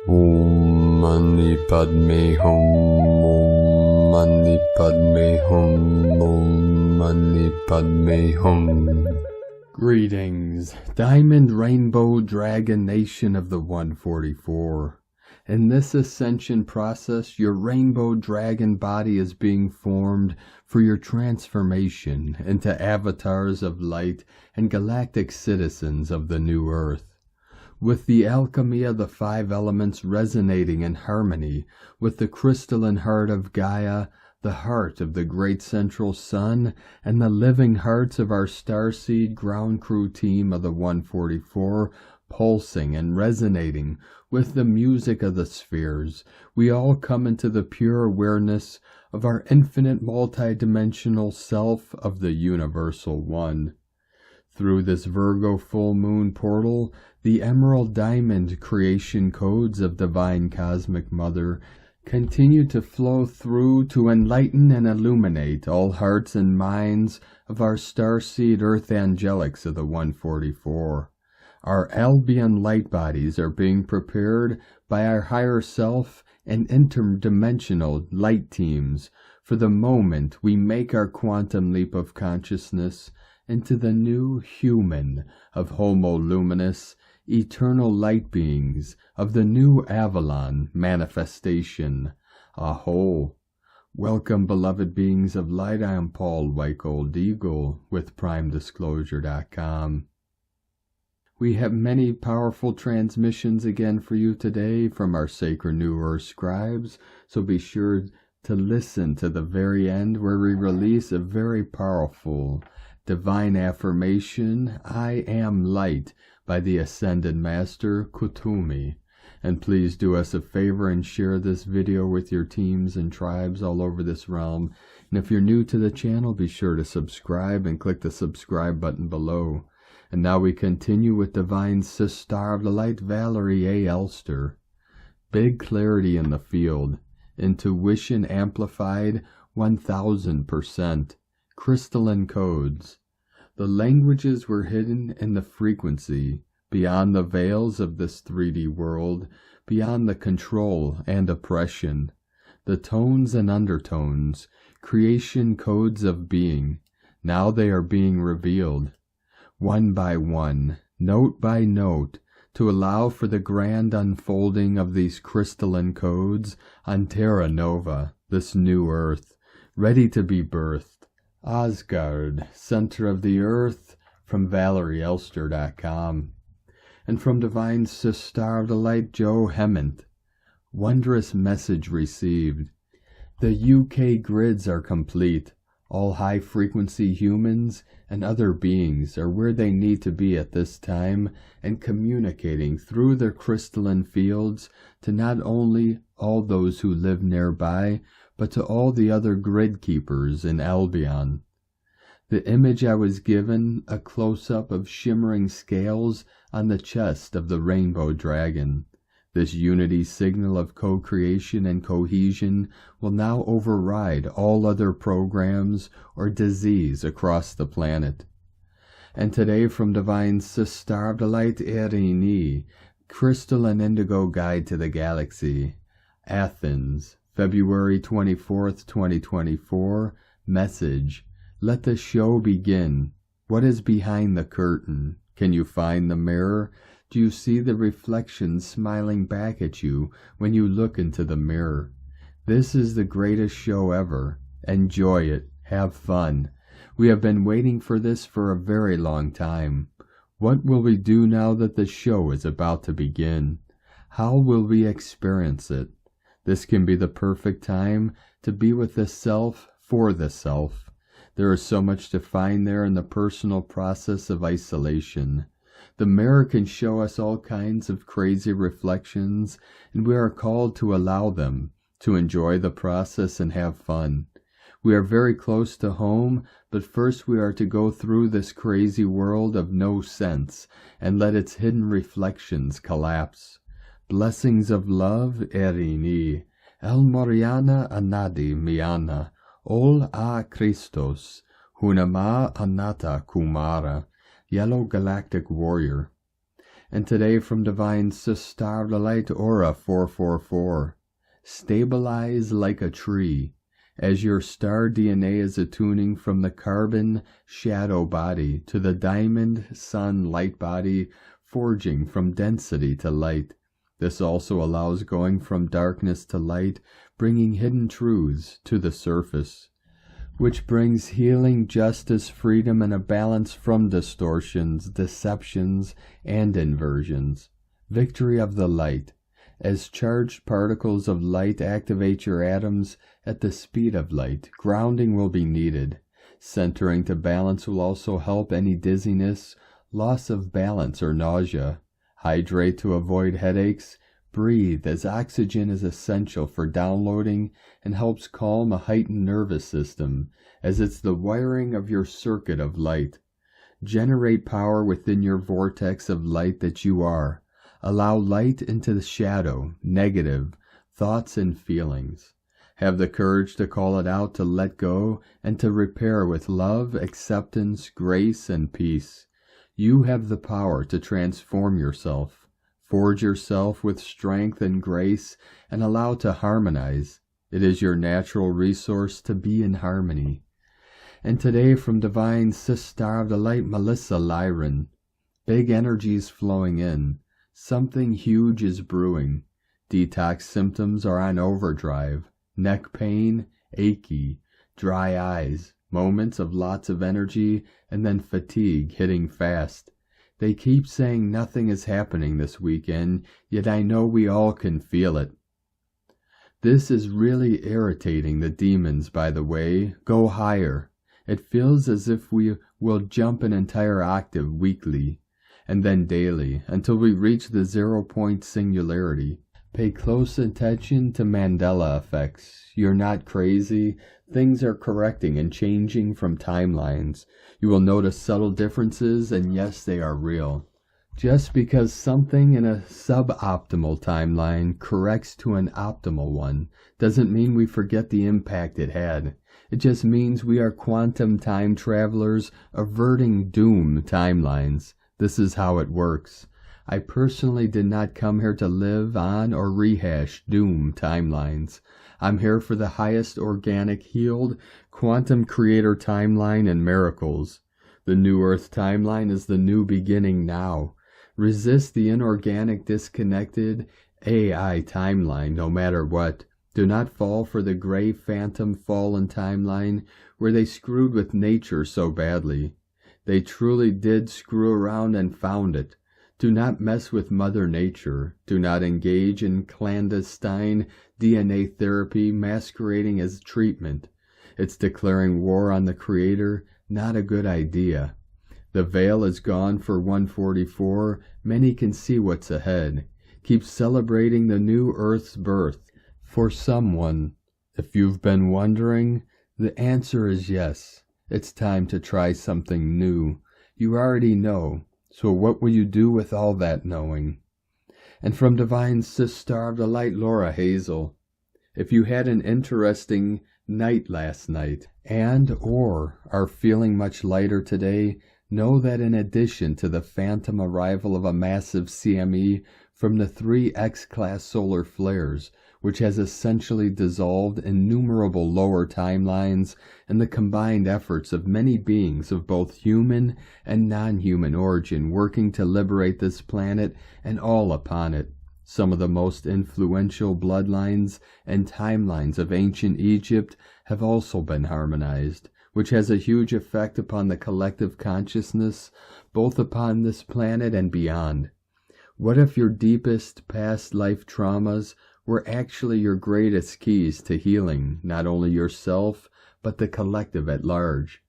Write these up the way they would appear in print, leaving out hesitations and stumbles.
Om Mani Padme Hum, Om Mani Padme Hum, Om Mani Padme Hum. Greetings, Diamond Rainbow Dragon Nation of the 144. In this ascension process, your rainbow dragon body is being formed for your transformation into avatars of light and galactic citizens of the new earth. With the alchemy of the 5 elements resonating in harmony with the crystalline heart of Gaia, the heart of the great central sun, and the living hearts of our starseed ground crew team of the 144, pulsing and resonating with the music of the spheres, we all come into the pure awareness of our infinite multidimensional self of the Universal One. Through this Virgo full moon portal, the emerald diamond creation codes of Divine Cosmic Mother continue to flow through to enlighten and illuminate all hearts and minds of our starseed earth angelics of the 144. Our Albion light bodies are being prepared by our higher self and interdimensional light teams for the moment we make our quantum leap of consciousness into the new human of Homo Luminous, eternal light beings of the new Avalon manifestation. Aho! Welcome, beloved beings of light. I am Paul White Gold Eagle with PrimeDisclosure.com. We have many powerful transmissions again for you today from our sacred New Earth scribes, so be sure to listen to the very end where we release a very powerful divine affirmation, I am light, by the Ascended Master Kutumi. And please do us a favor and share this video with your teams and tribes all over this realm. And if you're new to the channel, be sure to subscribe and click the subscribe button below. And now we continue with Divine Sister of the Light, Valerie A. Elster. Big clarity in the field. Intuition amplified 1000%. Crystalline codes. The languages were hidden in the frequency, beyond the veils of this 3D world, beyond the control and oppression. The tones and undertones, creation codes of being, now they are being revealed, one by one, note by note, to allow for the grand unfolding of these crystalline codes on Terra Nova, this new earth, ready to be birthed. Asgard, center of the earth, from ValerieElster.com. And from Divine Sister of the Light, Joe Hemant. Wondrous message received. The UK grids are complete. All high-frequency humans and other beings are where they need to be at this time and communicating through their crystalline fields to not only all those who live nearby, but to all the other grid keepers in Albion. The image I was given, a close-up of shimmering scales on the chest of the rainbow dragon. This unity signal of co-creation and cohesion will now override all other programs or disease across the planet. And today from Divine Sister of the Light, Erini, Crystal and Indigo Guide to the Galaxy, Athens, February 24th, 2024, message, let the show begin. What is behind the curtain? Can you find the mirror? Do you see the reflection smiling back at you when you look into the mirror? This is the greatest show ever. Enjoy it. Have fun. We have been waiting for this for a very long time. What will we do now that the show is about to begin? How will we experience it? This can be the perfect time to be with the self for the self. There is so much to find there in the personal process of isolation. The mirror can show us all kinds of crazy reflections, and we are called to allow them, to enjoy the process and have fun. We are very close to home, but first we are to go through this crazy world of no sense and let its hidden reflections collapse. Blessings of love, Erini, El Moriana Anadi Miana, Ol A Christos, Hunama Anata Kumara, Yellow Galactic Warrior. And today from Divine Sister of the Light Aura 444, stabilize like a tree, as your star DNA is attuning from the carbon shadow body to the diamond sun light body, forging from density to light. This also allows going from darkness to light, bringing hidden truths to the surface, which brings healing, justice, freedom, and a balance from distortions, deceptions, and inversions. Victory of the light. As charged particles of light activate your atoms at the speed of light, grounding will be needed. Centering to balance will also help any dizziness, loss of balance, or nausea. Hydrate to avoid headaches. Breathe, as oxygen is essential for downloading and helps calm a heightened nervous system, as it's the wiring of your circuit of light. Generate power within your vortex of light that you are. Allow light into the shadow, negative, thoughts and feelings. Have the courage to call it out, to let go, and to repair with love, acceptance, grace, and peace. You have the power to transform yourself. Forge yourself with strength and grace, and allow to harmonize. It is your natural resource to be in harmony. And today from Divine Sister of the Light, Melissa Lyron, big energies flowing in. Something huge is brewing. Detox symptoms are on overdrive. Neck pain, achy, dry eyes, moments of lots of energy, and then fatigue hitting fast. They keep saying nothing is happening this weekend, yet I know we all can feel it. This is really irritating the demons, by the way. Go higher. It feels as if we will jump an entire octave weekly, and then daily, until we reach the 0-point singularity. Pay close attention to Mandela effects. You're not crazy. Things are correcting and changing from timelines. You will notice subtle differences, and yes, they are real. Just because something in a suboptimal timeline corrects to an optimal one doesn't mean we forget the impact it had. It just means we are quantum time travelers averting doom timelines. This is how it works. I personally did not come here to live on or rehash doom timelines. I'm here for the highest organic, healed, quantum creator timeline and miracles. The new earth timeline is the new beginning now. Resist the inorganic, disconnected AI timeline no matter what. Do not fall for the gray phantom fallen timeline where they screwed with nature so badly. They truly did screw around and found it. Do not mess with Mother Nature. Do not engage in clandestine DNA therapy masquerading as treatment. It's declaring war on the Creator, not a good idea. The veil is gone for 144. Many can see what's ahead. Keep celebrating the new Earth's birth. For someone, if you've been wondering, the answer is yes. It's time to try something new. You already know. So what will you do with all that knowing? And from Divine Sister of the Light, Laura Hazel, if you had an interesting night last night and or are feeling much lighter today, know that in addition to the phantom arrival of a massive CME from the 3 X-class solar flares, which has essentially dissolved innumerable lower timelines and the combined efforts of many beings of both human and non-human origin working to liberate this planet and all upon it. Some of the most influential bloodlines and timelines of ancient Egypt have also been harmonized, which has a huge effect upon the collective consciousness, both upon this planet and beyond. What if your deepest past life traumas were actually your greatest keys to healing not only yourself, but the collective at large?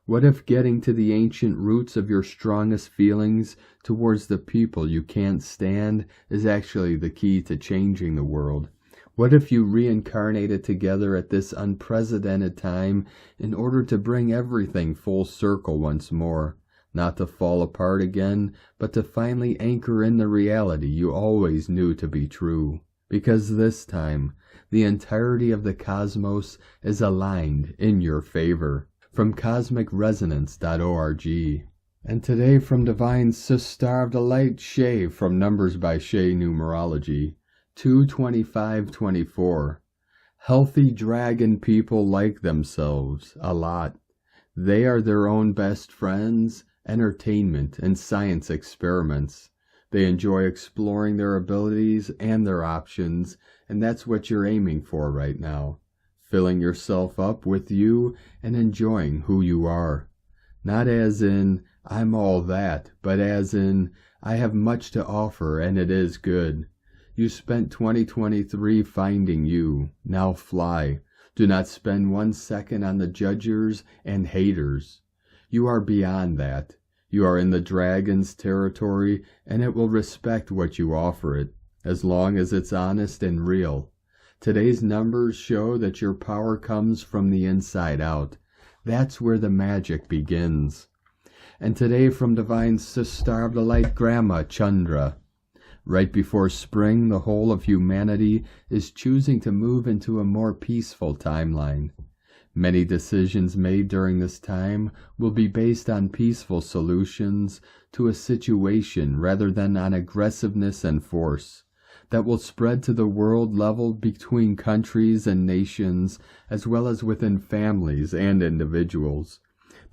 What if getting to the ancient roots of your strongest feelings towards the people you can't stand is actually the key to changing the world? What if you reincarnated together at this unprecedented time in order to bring everything full circle once more? Not to fall apart again, but to finally anchor in the reality you always knew to be true. Because this time, the entirety of the cosmos is aligned in your favor. From CosmicResonance.org. And today from Divine Sister of the Light, Shay, from Numbers by Shay Numerology, 22524. Healthy dragon people like themselves a lot. They are their own best friends, entertainment, and science experiments. They enjoy exploring their abilities and their options, and that's what you're aiming for right now. Filling yourself up with you and enjoying who you are. Not as in, I'm all that, but as in, I have much to offer and it is good. You spent 2023 finding you, now fly. Do not spend 1 second on the judgers and haters. You are beyond that. You are in the dragon's territory and it will respect what you offer it, as long as it's honest and real. Today's numbers show that your power comes from the inside out. That's where the magic begins. And today from Divine Sister of the Light, Grandma Chandra. Right before spring, the whole of humanity is choosing to move into a more peaceful timeline. Many decisions made during this time will be based on peaceful solutions to a situation rather than on aggressiveness and force. That will spread to the world level between countries and nations, as well as within families and individuals.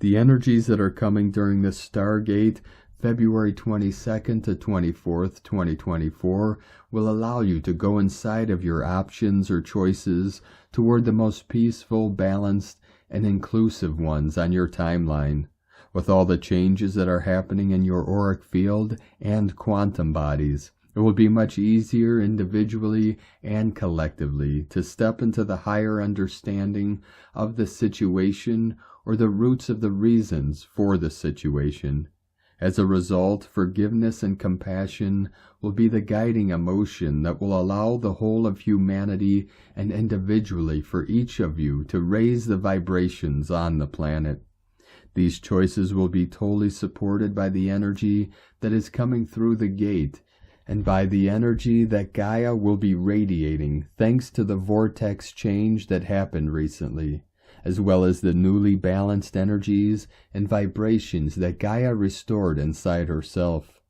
The energies that are coming during this Stargate, February 22nd to 24th, 2024, will allow you to go inside of your options or choices toward the most peaceful, balanced, and inclusive ones on your timeline. With all the changes that are happening in your auric field and quantum bodies, it will be much easier individually and collectively to step into the higher understanding of the situation or the roots of the reasons for the situation. As a result, forgiveness and compassion will be the guiding emotion that will allow the whole of humanity and individually for each of you to raise the vibrations on the planet. These choices will be totally supported by the energy that is coming through the gate and by the energy that Gaia will be radiating thanks to the vortex change that happened recently, as well as the newly balanced energies and vibrations that Gaia restored inside herself.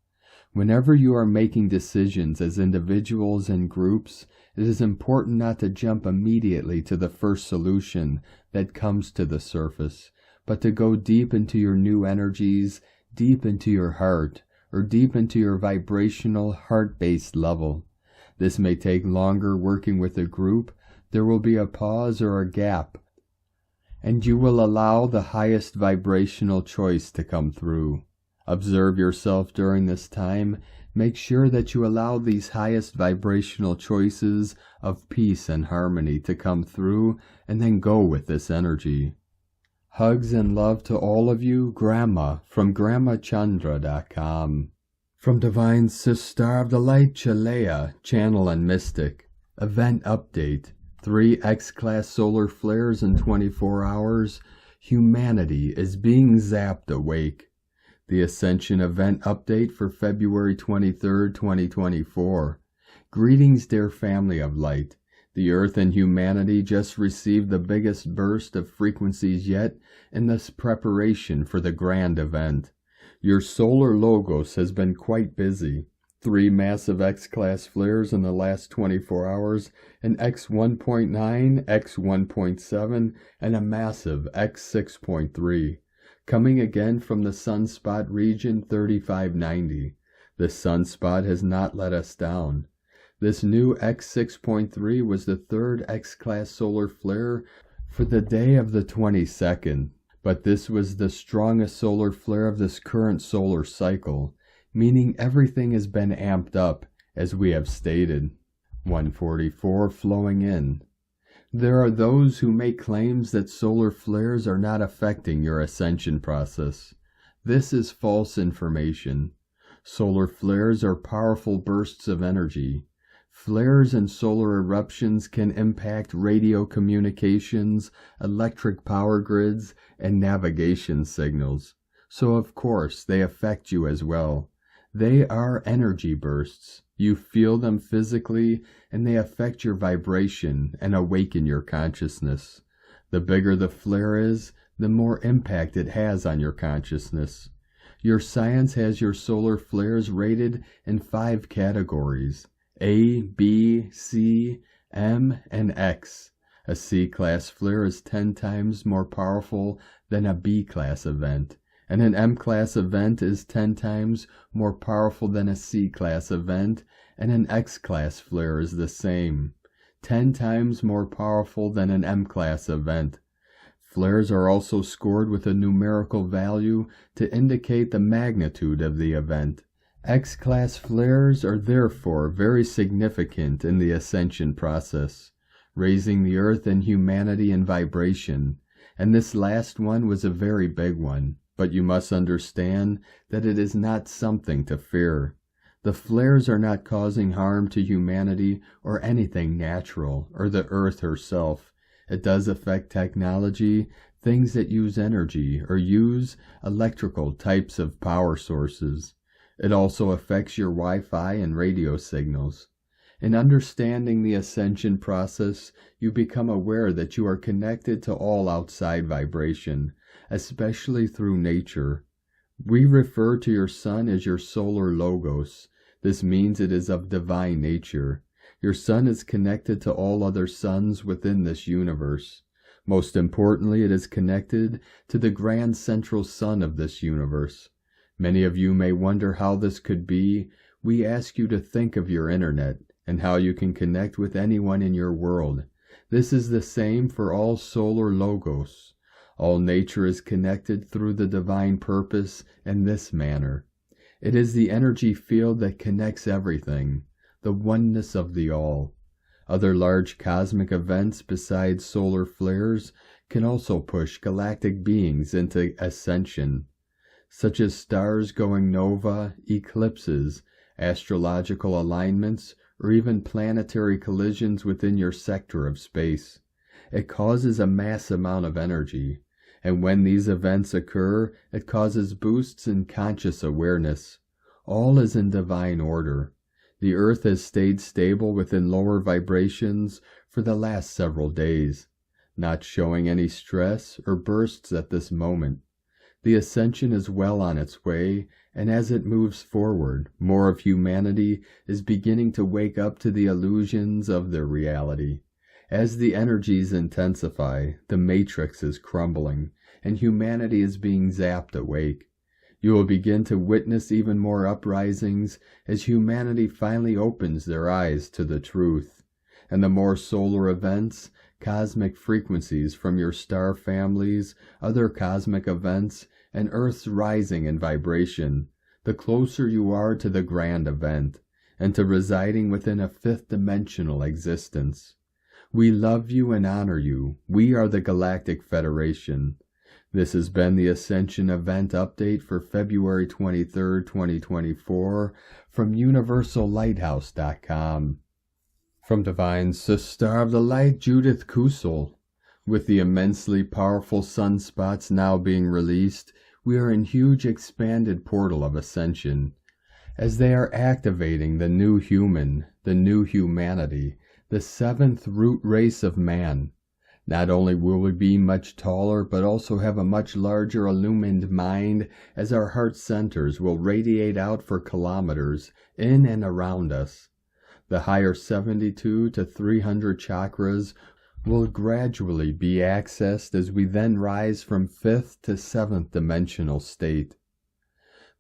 Whenever you are making decisions as individuals and groups, it is important not to jump immediately to the first solution that comes to the surface, but to go deep into your new energies, deep into your heart, or deep into your vibrational heart-based level. This may take longer working with a group. There will be a pause or a gap, and you will allow the highest vibrational choice to come through. Observe yourself during this time. Make sure that you allow these highest vibrational choices of peace and harmony to come through, and then go with this energy. Hugs and love to all of you, Grandma, from GrandmaChandra.com. From Divine Sister of the Light, Chalea, Channel and Mystic. Event update. 3 X-class solar flares in 24 hours. Humanity is being zapped awake. The Ascension event update for February 23rd, 2024. Greetings, dear family of light. The Earth and humanity just received the biggest burst of frequencies yet in this preparation for the grand event. Your solar logos has been quite busy. 3 massive X-class flares in the last 24 hours, an X1.9, X1.7, and a massive X6.3. Coming again from the sunspot region 3590. The sunspot has not let us down. This new X6.3 was the 3rd X-class solar flare for the day of the 22nd, but this was the strongest solar flare of this current solar cycle, meaning everything has been amped up, as we have stated. 144 flowing in. There are those who make claims that solar flares are not affecting your ascension process. This is false information. Solar flares are powerful bursts of energy. Flares and solar eruptions can impact radio communications, electric power grids, and navigation signals. So of course they affect you as well. They are energy bursts. You feel them physically, and they affect your vibration and awaken your consciousness. The bigger the flare is, the more impact it has on your consciousness. Your science has your solar flares rated in 5 categories: A, B, C, M, and X. A C-class flare is 10 times more powerful than a B-class event, and an M-class event is 10 times more powerful than a C-class event, and an X-class flare is the same, 10 times more powerful than an M-class event. Flares are also scored with a numerical value to indicate the magnitude of the event. X-class flares are therefore very significant in the ascension process, raising the earth and humanity in vibration, and this last one was a very big one, but you must understand that it is not something to fear. The flares are not causing harm to humanity or anything natural, or the earth herself. It does affect technology, things that use energy or use electrical types of power sources. It also affects your Wi-Fi and radio signals. In understanding the ascension process, you become aware that you are connected to all outside vibration, especially through nature. We refer to your sun as your solar logos. This means it is of divine nature. Your sun is connected to all other suns within this universe. Most importantly, it is connected to the grand central sun of this universe. Many of you may wonder how this could be. We ask you to think of your internet and how you can connect with anyone in your world. This is the same for all solar logos. All nature is connected through the divine purpose in this manner. It is the energy field that connects everything, the oneness of the all. Other large cosmic events besides solar flares can also push galactic beings into ascension, such as stars going nova, eclipses, astrological alignments, or even planetary collisions within your sector of space. It causes a mass amount of energy, and when these events occur, it causes boosts in conscious awareness. All is in divine order. The earth has stayed stable within lower vibrations for the last several days, not showing any stress or bursts at this moment. The ascension is well on its way, and as it moves forward, more of humanity is beginning to wake up to the illusions of their reality. As the energies intensify, the matrix is crumbling, and humanity is being zapped awake. You will begin to witness even more uprisings as humanity finally opens their eyes to the truth. And the more solar events, cosmic frequencies from your star families, other cosmic events, and Earth's rising in vibration, the closer you are to the grand event, and to residing within a fifth-dimensional existence. We love you and honor you. We are the Galactic Federation. This has been the Ascension Event Update for February 23rd, 2024 from UniversalLighthouse.com. From Divine Sister of the Light, Judith Kusel. With the immensely powerful sunspots now being released, we are in huge expanded portal of ascension. As they are activating the new human, the new humanity, the seventh root race of man. Not only will we be much taller, but also have a much larger illumined mind, as our heart centers will radiate out for kilometers in and around us. The higher 72 to 300 chakras will gradually be accessed as we then rise from 5th to 7th dimensional state.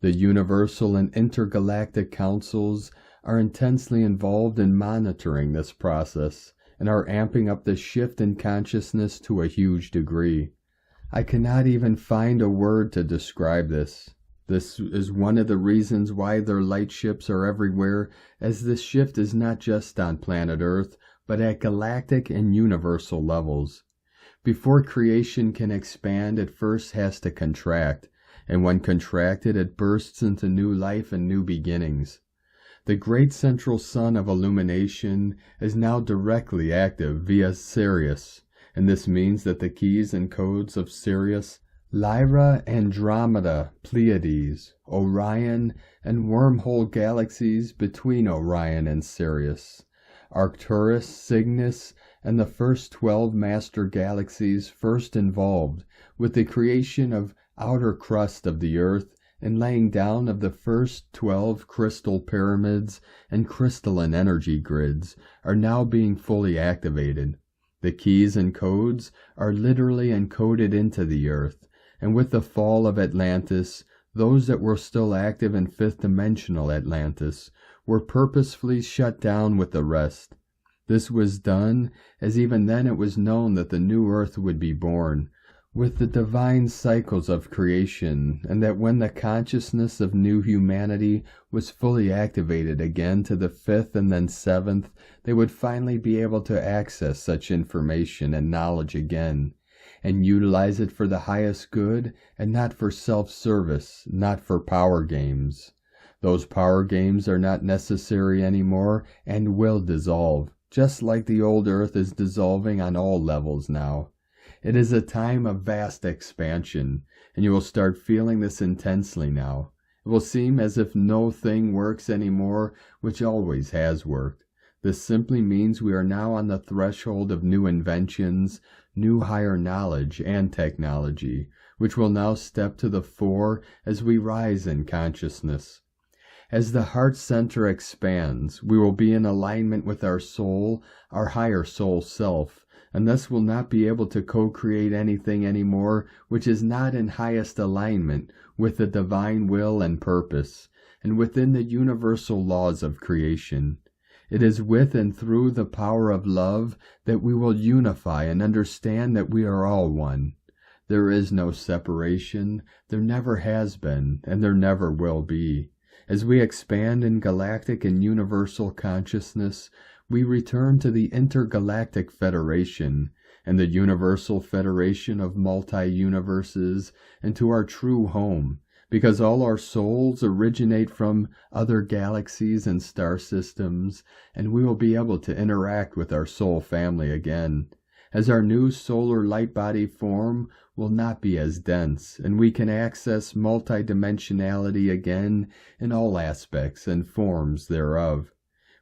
The universal and intergalactic councils are intensely involved in monitoring this process, and are amping up the shift in consciousness to a huge degree. I cannot even find a word to describe this. This is one of the reasons why their light ships are everywhere, as this shift is not just on planet Earth, but at galactic and universal levels. Before creation can expand, it first has to contract, and when contracted, it bursts into new life and new beginnings. The great central sun of illumination is now directly active via Sirius, and this means that the keys and codes of Sirius, Lyra, Andromeda, Pleiades, Orion, and wormhole galaxies between Orion and Sirius, Arcturus, Cygnus, and the first 12 master galaxies first involved with the creation of outer crust of the Earth and laying down of the first 12 crystal pyramids and crystalline energy grids are now being fully activated. The keys and codes are literally encoded into the earth, and with the fall of Atlantis, those that were still active in fifth-dimensional Atlantis were purposefully shut down with the rest. This was done, as even then it was known that the new earth would be born, with the divine cycles of creation, and that when the consciousness of new humanity was fully activated again to the 5th and then 7th, they would finally be able to access such information and knowledge again, and utilize it for the highest good and not for self-service, not for power games. Those power games are not necessary anymore and will dissolve, just like the old earth is dissolving on all levels now. It is a time of vast expansion, and you will start feeling this intensely now. It will seem as if no thing works anymore, which always has worked. This simply means we are now on the threshold of new inventions, new higher knowledge and technology, which will now step to the fore as we rise in consciousness. As the heart center expands, we will be in alignment with our soul, our higher soul self, and thus will not be able to co-create anything anymore which is not in highest alignment with the divine will and purpose, and within the universal laws of creation. It is with and through the power of love that we will unify and understand that we are all one. There is no separation, there never has been, and there never will be. As we expand in galactic and universal consciousness, we return to the intergalactic federation and the universal federation of multi-universes and to our true home, because all our souls originate from other galaxies and star systems, and we will be able to interact with our soul family again, as our new solar light body form will not be as dense, and we can access multidimensionality again in all aspects and forms thereof.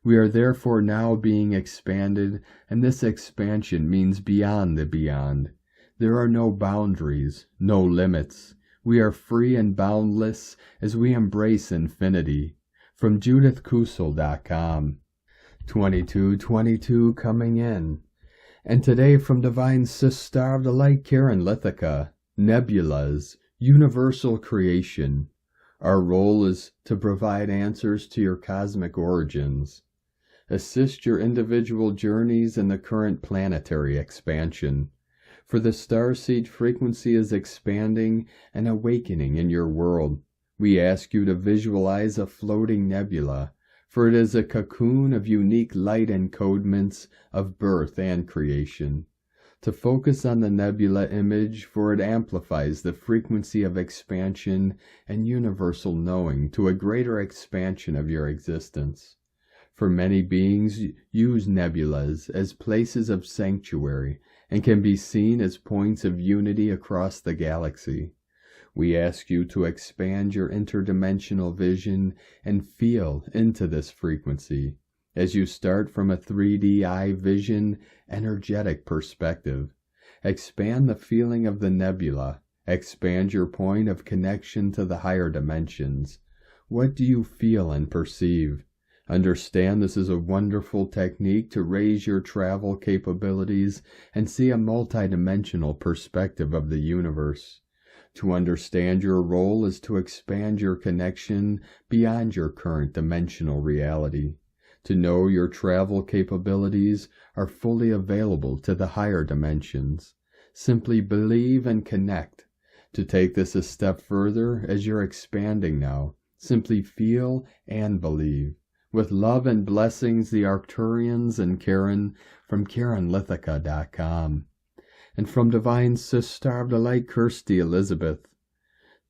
We are therefore now being expanded, and this expansion means beyond the beyond. There are no boundaries, no limits. We are free and boundless as we embrace infinity. From JudithKusel.com. 2222 coming in. And today from Divine Sister of the Light Karen Lithica, Nebulas, Universal Creation. Our role is to provide answers to your cosmic origins. Assist your individual journeys in the current planetary expansion. For the starseed frequency is expanding and awakening in your world. We ask you to visualize a floating nebula, for it is a cocoon of unique light encodements of birth and creation. To focus on the nebula image, for it amplifies the frequency of expansion and universal knowing to a greater expansion of your existence. For many beings use nebulas as places of sanctuary and can be seen as points of unity across the galaxy. We ask you to expand your interdimensional vision and feel into this frequency as you start from a 3D eye vision, energetic perspective. Expand the feeling of the nebula. Expand your point of connection to the higher dimensions. What do you feel and perceive? Understand this is a wonderful technique to raise your travel capabilities and see a multidimensional perspective of the universe. To understand your role is to expand your connection beyond your current dimensional reality. To know your travel capabilities are fully available to the higher dimensions. Simply believe and connect. To take this a step further as you're expanding now, simply feel and believe. With love and blessings, the Arcturians and Karen from KarenLithica.com. And from Divine Sister of the Light, Kirsty Elizabeth.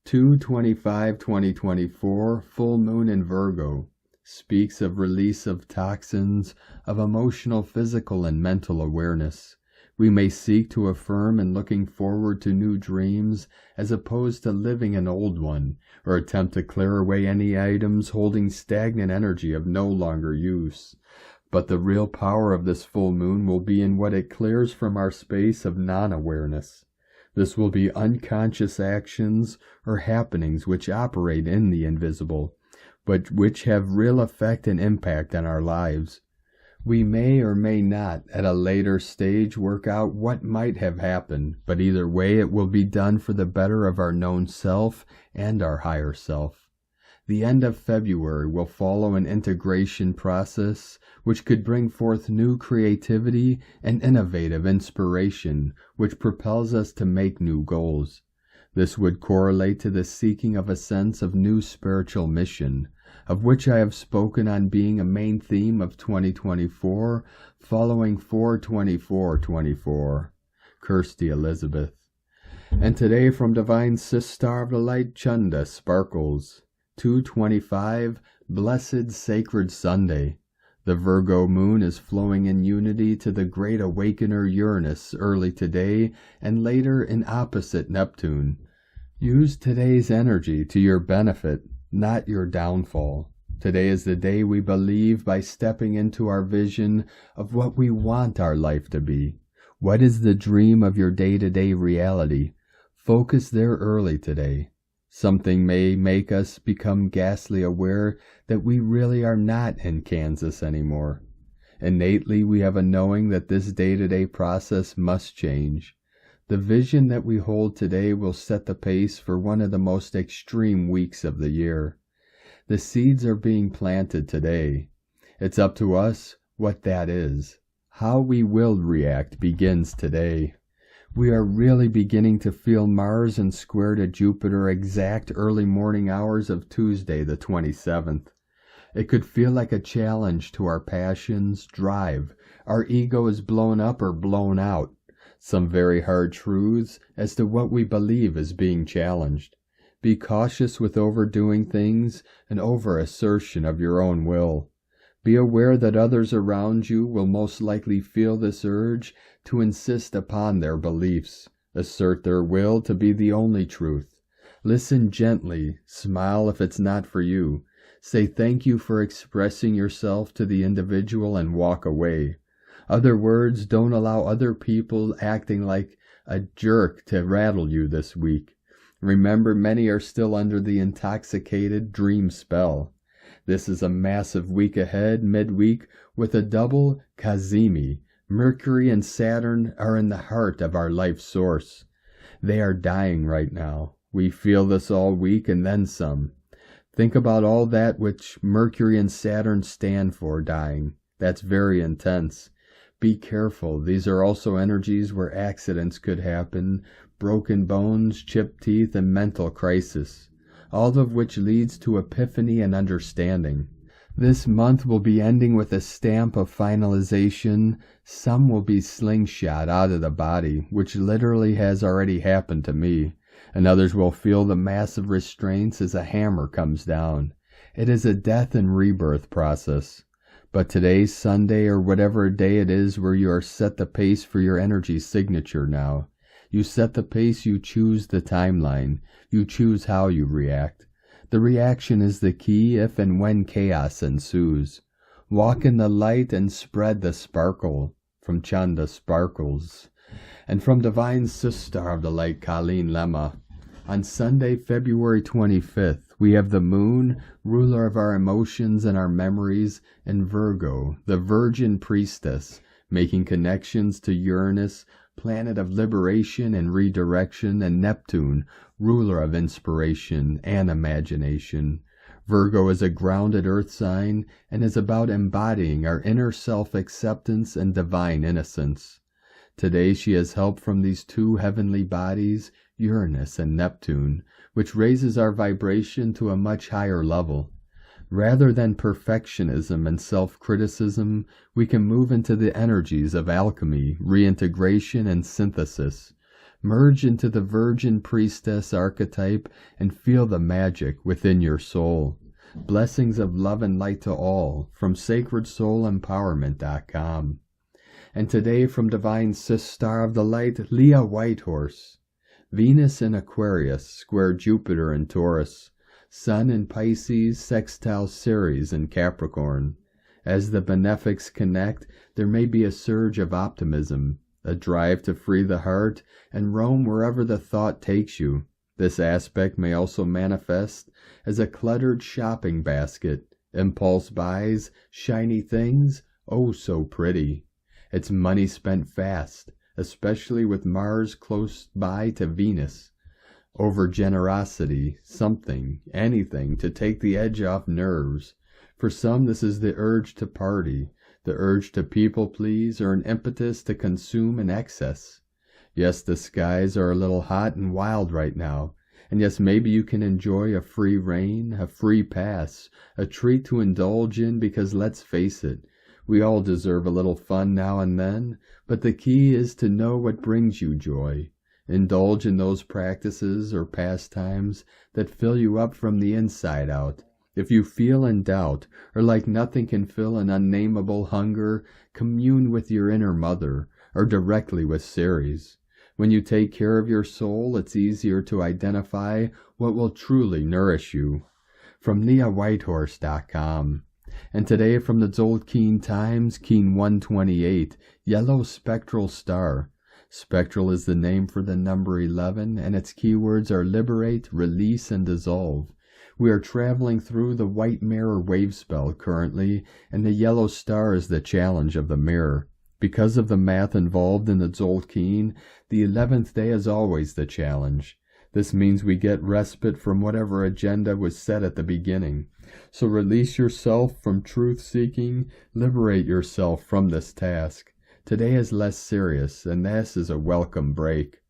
2/25/2024, full moon in Virgo, speaks of release of toxins, of emotional, physical, and mental awareness. We may seek to affirm in looking forward to new dreams as opposed to living an old one, or attempt to clear away any items holding stagnant energy of no longer use. But the real power of this full moon will be in what it clears from our space of non-awareness. This will be unconscious actions or happenings which operate in the invisible, but which have real effect and impact on our lives. We may or may not at a later stage work out what might have happened, but either way it will be done for the better of our known self and our higher self. The end of February will follow an integration process which could bring forth new creativity and innovative inspiration which propels us to make new goals. This would correlate to the seeking of a sense of new spiritual mission, of which I have spoken on being a main theme of 2024, following 4/24/24. Kirsty Elizabeth. And today from Divine Sistar of the Light Chanda Sparkles, 2/25, Blessed Sacred Sunday. The Virgo moon is flowing in unity to the great awakener Uranus early today and later in opposite Neptune. Use today's energy to your benefit, not your downfall. Today is the day we believe by stepping into our vision of what we want our life to be. What is the dream of your day-to-day reality? Focus there early today. Something may make us become ghastly aware that we really are not in Kansas anymore. Innately, we have a knowing that this day-to-day process must change. The vision that we hold today will set the pace for one of the most extreme weeks of the year. The seeds are being planted today. It's up to us what that is. How we will react begins today. We are really beginning to feel Mars in square to Jupiter exact early morning hours of Tuesday the 27th. It could feel like a challenge to our passions, drive. Our ego is blown up or blown out. Some very hard truths as to what we believe is being challenged. Be cautious with overdoing things and over-assertion of your own will. Be aware that others around you will most likely feel this urge to insist upon their beliefs, assert their will to be the only truth. Listen gently, smile if it's not for you. Say thank you for expressing yourself to the individual and walk away. Other words, don't allow other people acting like a jerk to rattle you this week. Remember, many are still under the intoxicated dream spell. This is a massive week ahead, midweek, with a double Kazimi. Mercury and Saturn are in the heart of our life source. They are dying right now. We feel this all week and then some. Think about all that which Mercury and Saturn stand for dying. That's very intense. Be careful. These are also energies where accidents could happen, broken bones, chipped teeth, and mental crisis, all of which leads to epiphany and understanding. This month will be ending with a stamp of finalization. Some will be slingshot out of the body, which literally has already happened to me, and others will feel the massive restraints as a hammer comes down. It is a death and rebirth process. But today's Sunday, or whatever day it is where you are set the pace for your energy signature now. You set the pace, you choose the timeline, you choose how you react. The reaction is the key if and when chaos ensues. Walk in the light and spread the sparkle. From Chanda Sparkles. And from Divine Sistar of the Light, Colleen Lemma. On Sunday, February 25th, we have the moon, ruler of our emotions and our memories, in Virgo, the virgin priestess, making connections to Uranus, planet of liberation and redirection, and Neptune, ruler of inspiration and imagination. Virgo is a grounded earth sign and is about embodying our inner self-acceptance and divine innocence. Today she has help from these two heavenly bodies, Uranus and Neptune, which raises our vibration to a much higher level. Rather than perfectionism and self-criticism, we can move into the energies of alchemy, reintegration, and synthesis. Merge into the Virgin Priestess archetype and feel the magic within your soul. Blessings of love and light to all from sacredsoulempowerment.com. And today from Divine Sistar of the Light, Leah Whitehorse. Venus in Aquarius, square Jupiter in Taurus. Sun in Pisces, sextile Ceres in Capricorn. As the benefics connect, there may be a surge of optimism, a drive to free the heart and roam wherever the thought takes you. This aspect may also manifest as a cluttered shopping basket, impulse buys, shiny things, oh so pretty. It's money spent fast, especially with Mars close by to Venus. Over generosity, something, anything to take the edge off nerves. For some this is the urge to party, the urge to people please, or an impetus to consume in excess. Yes, the skies are a little hot and wild right now, and yes, maybe you can enjoy a free rein, a free pass, a treat to indulge in, because let's face it, we all deserve a little fun now and then, but the key is to know what brings you joy. Indulge in those practices or pastimes that fill you up from the inside out. If you feel in doubt, or like nothing can fill an unnameable hunger, commune with your inner mother, or directly with Ceres. When you take care of your soul, it's easier to identify what will truly nourish you. From NeaWhitehorse.com. And today from the Tzolkin Times, Keen 128, Yellow Spectral Star. Spectral is the name for the number 11, and its keywords are liberate, release, and dissolve. We are traveling through the white mirror wave spell currently, and the yellow star is the challenge of the mirror. Because of the math involved in the Tzolkin, the 11th day is always the challenge. This means we get respite from whatever agenda was set at the beginning. So release yourself from truth-seeking, liberate yourself from this task. Today is less serious, and this is a welcome break.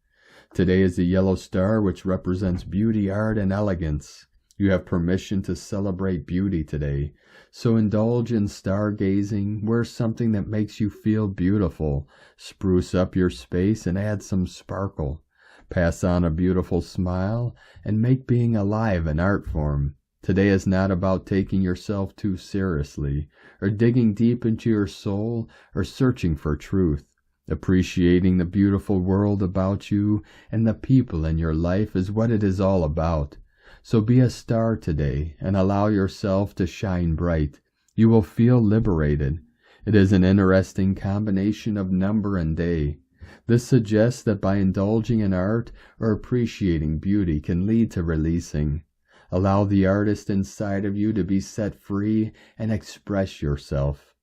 Today is the yellow star, which represents beauty, art, and elegance. You have permission to celebrate beauty today. So indulge in stargazing, wear something that makes you feel beautiful, spruce up your space and add some sparkle. Pass on a beautiful smile, and make being alive an art form. Today is not about taking yourself too seriously, or digging deep into your soul, or searching for truth. Appreciating the beautiful world about you and the people in your life is what it is all about. So be a star today, and allow yourself to shine bright. You will feel liberated. It is an interesting combination of number and day. This suggests that by indulging in art or appreciating beauty can lead to releasing. Allow the artist inside of you to be set free and express yourself.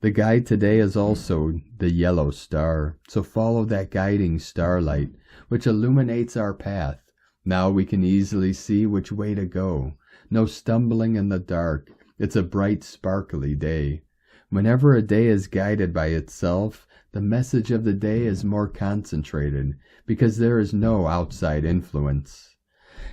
The guide today is also the yellow star, so follow that guiding starlight, which illuminates our path. Now we can easily see which way to go. No stumbling in the dark. It's a bright, sparkly day. Whenever a day is guided by itself, the message of the day is more concentrated, because there is no outside influence.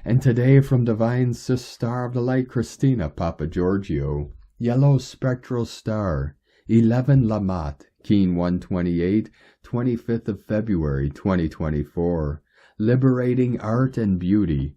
And today from Divine Star of the Light, Christina Papa Giorgio, Yellow Spectral Star, 11 Lamat, Keen 128, 25th of February 2024, Liberating Art and Beauty,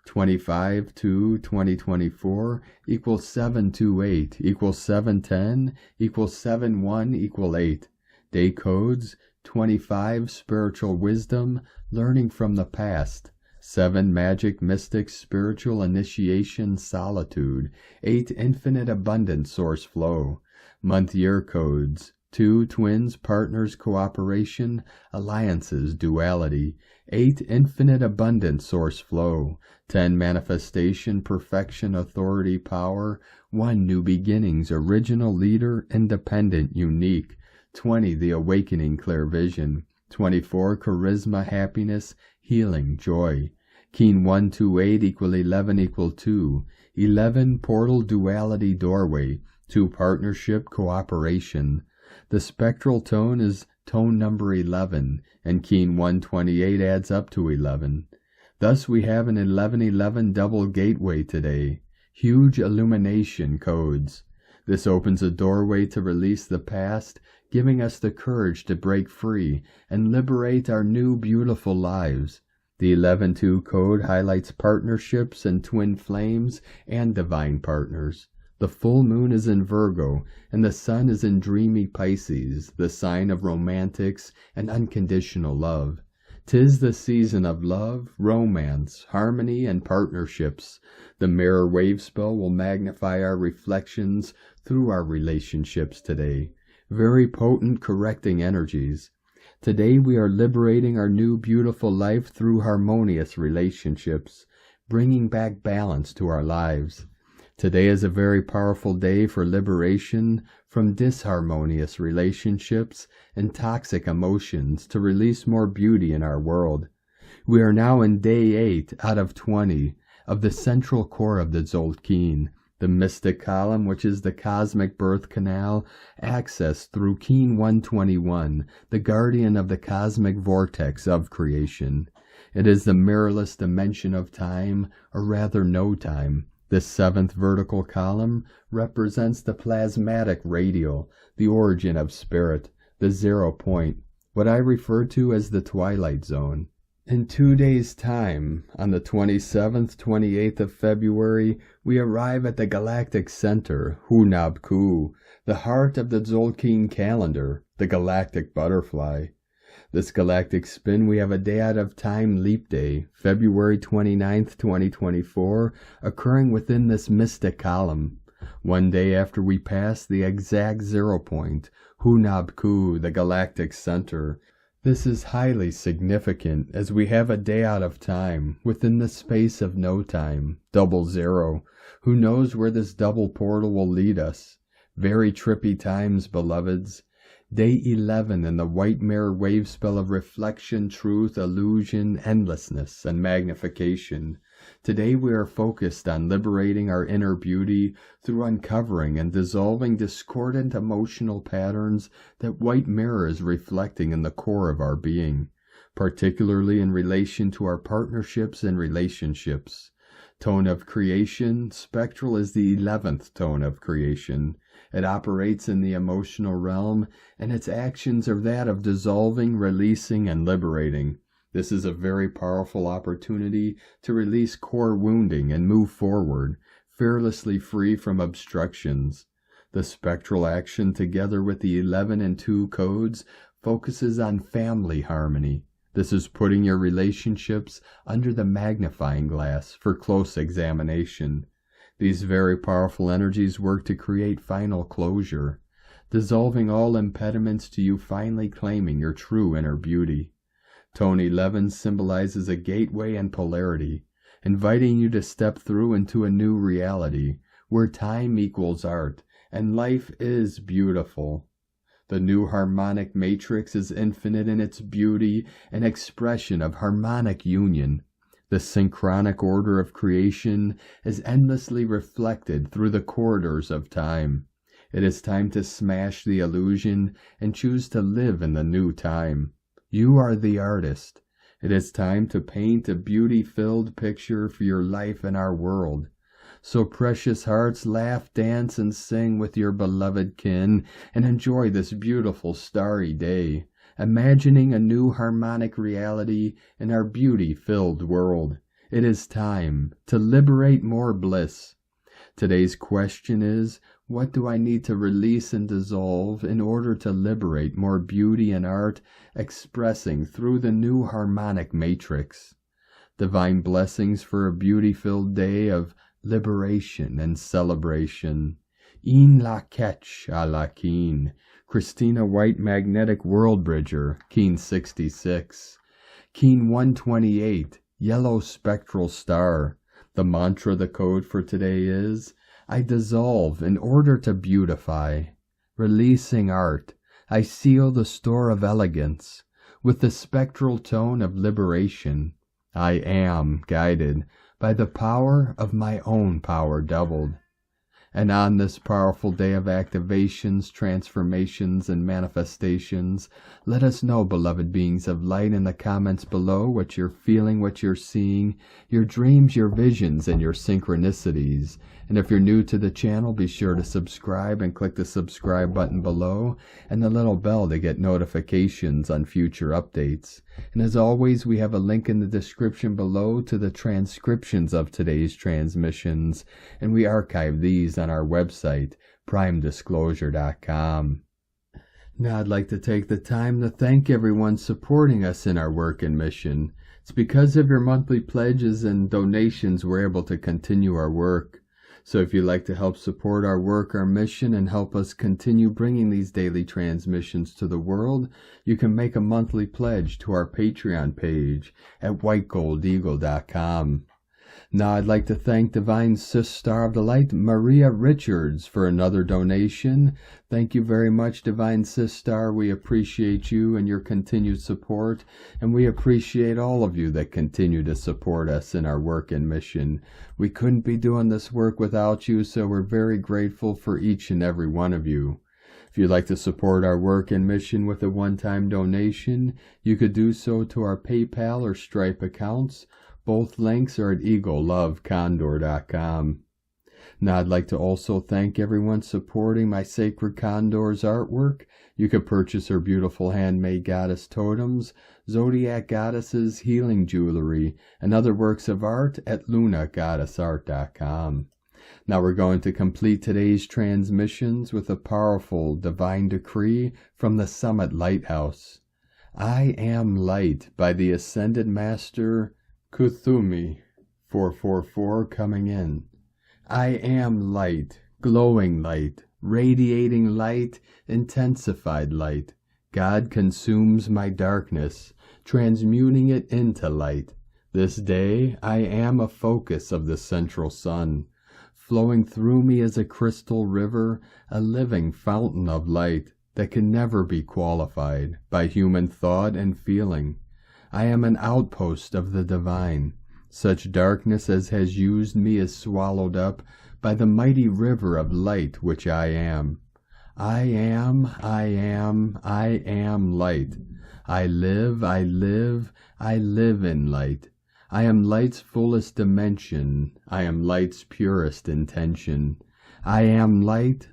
25-2-2024 equals 728 equals 710 equals 71 equal 8. Day codes 25 Spiritual Wisdom, Learning from the Past. 7 Magic Mystic Spiritual Initiation Solitude. 8 Infinite Abundant Source Flow. Month Year Codes 2 Twins Partners Cooperation Alliances Duality. 8 Infinite Abundant Source Flow. 10 Manifestation Perfection Authority Power. 1 New Beginnings Original Leader Independent Unique. 20 The Awakening Clear Vision. 24 Charisma Happiness Healing Joy. Keen 128 equal 11 equal 2. 11 Portal Duality Doorway. 2 Partnership Cooperation. The spectral tone is tone number 11, and Keen 128 adds up to 11. Thus we have an 1111 double gateway today. Huge illumination codes. This opens a doorway to release the past, giving us the courage to break free and liberate our new beautiful lives. The 11-2 code highlights partnerships and twin flames and divine partners. The full moon is in Virgo, and the sun is in dreamy Pisces, the sign of romantics and unconditional love. 'Tis the season of love, romance, harmony, and partnerships. The mirror wave spell will magnify our reflections through our relationships today. Very potent correcting energies. Today we are liberating our new beautiful life through harmonious relationships, bringing back balance to our lives. Today is a very powerful day for liberation from disharmonious relationships and toxic emotions to release more beauty in our world. We are now in day 8 out of 20 of the central core of the Tzolkin, the mystic column, which is the cosmic birth canal, accessed through Keen 121, the guardian of the cosmic vortex of creation. It is the mirrorless dimension of time, or rather no time. This 7th vertical column represents the plasmatic radial, the origin of spirit, the 0 point, what I refer to as the twilight zone. In 2 days' time, on the 27th, 28th of February, we arrive at the Galactic Center, Hunabku, the heart of the Tzolkin calendar, the Galactic Butterfly. This galactic spin, we have a day out of time leap day, February 29th, 2024, occurring within this mystic column. 1 day after we pass the exact 0 point, Hunabku, the Galactic Center. This is highly significant as we have a day out of time within the space of no time, double zero. Who knows where this double portal will lead us? Very trippy times, beloveds. Day 11 in the white mirror wave spell of reflection, truth, illusion, endlessness, and magnification. Today we are focused on liberating our inner beauty through uncovering and dissolving discordant emotional patterns that white mirror is reflecting in the core of our being, particularly in relation to our partnerships and relationships. Tone of creation, spectral is the 11th tone of creation. It operates in the emotional realm, and its actions are that of dissolving, releasing, and liberating. This is a very powerful opportunity to release core wounding and move forward, fearlessly free from obstructions. The spectral action, together with the 11 and 2 codes, focuses on family harmony. This is putting your relationships under the magnifying glass for close examination. These very powerful energies work to create final closure, dissolving all impediments to you finally claiming your true inner beauty. Tone 11 symbolizes a gateway and polarity, inviting you to step through into a new reality, where time equals art, and life is beautiful. The new harmonic matrix is infinite in its beauty and expression of harmonic union. The synchronic order of creation is endlessly reflected through the corridors of time. It is time to smash the illusion and choose to live in the new time. You are the artist. It is time to paint a beauty-filled picture for your life and our world. So precious hearts, laugh, dance, and sing with your beloved kin, and enjoy this beautiful starry day, imagining a new harmonic reality in our beauty-filled world. It is time to liberate more bliss. Today's question is, what do I need to release and dissolve in order to liberate more beauty and art expressing through the new harmonic matrix? Divine blessings for a beauty-filled day of liberation and celebration. In la ketch a la keen. Christina White Magnetic World Bridger, Keen 66. Keen 128, Yellow Spectral Star. The mantra, the code for today is, I dissolve in order to beautify. Releasing art, I seal the store of elegance. With the spectral tone of liberation, I am guided by the power of my own power doubled. And on this powerful day of activations, transformations, and manifestations, let us know, beloved beings of light, in the comments below what you're feeling, what you're seeing, your dreams, your visions, and your synchronicities. And if you're new to the channel, be sure to subscribe and click the subscribe button below and the little bell to get notifications on future updates. And as always, we have a link in the description below to the transcriptions of today's transmissions, and we archive these on our website, primedisclosure.com. Now I'd like to take the time to thank everyone supporting us in our work and mission. It's because of your monthly pledges and donations we're able to continue our work. So if you'd like to help support our work, our mission, and help us continue bringing these daily transmissions to the world, you can make a monthly pledge to our Patreon page at whitegoldeagle.com. Now I'd like to thank Divine Sister of the Light, Maria Richards, for another donation. Thank you very much, Divine Sister. We appreciate you and your continued support, and we appreciate all of you that continue to support us in our work and mission. We couldn't be doing this work without you, so we're very grateful for each and every one of you. If you'd like to support our work and mission with a one-time donation, you could do so to our PayPal or Stripe accounts. Both links are at eaglelovecondor.com. Now I'd like to also thank everyone supporting my Sacred Condor's artwork. You could purchase her beautiful handmade goddess totems, zodiac goddesses, healing jewelry, and other works of art at lunagoddessart.com. Now we're going to complete today's transmissions with a powerful divine decree from the Summit Lighthouse. I am light by the Ascended Master Kuthumi 444 coming in. I am light, glowing light, radiating light, intensified light. God consumes my darkness, transmuting it into light. This day I am a focus of the central sun. Flowing through me is a crystal river, a living fountain of light that can never be qualified by human thought and feeling. I am an outpost of the divine. Such darkness as has used me is swallowed up by the mighty river of light which I am. I am light. I live in light. I am light's fullest dimension. I am light's purest intention. I am light,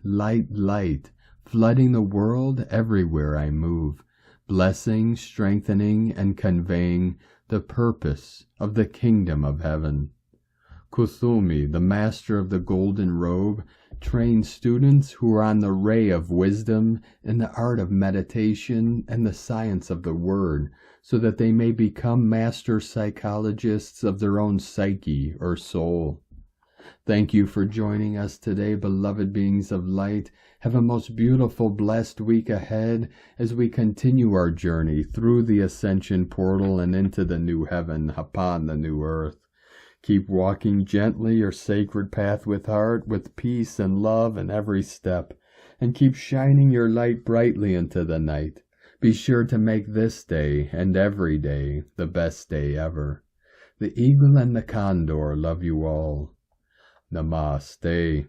flooding the world everywhere I move, blessing, strengthening, and conveying the purpose of the kingdom of heaven. Kuthumi, the master of the golden robe, trains students who are on the ray of wisdom in the art of meditation and the science of the word, so that they may become master psychologists of their own psyche or soul. Thank you for joining us today, beloved beings of light. Have a most beautiful, blessed week ahead as we continue our journey through the ascension portal and into the new heaven upon the new earth. Keep walking gently your sacred path with heart, with peace and love in every step, and keep shining your light brightly into the night. Be sure to make this day and every day the best day ever. The eagle and the condor love you all. Namaste.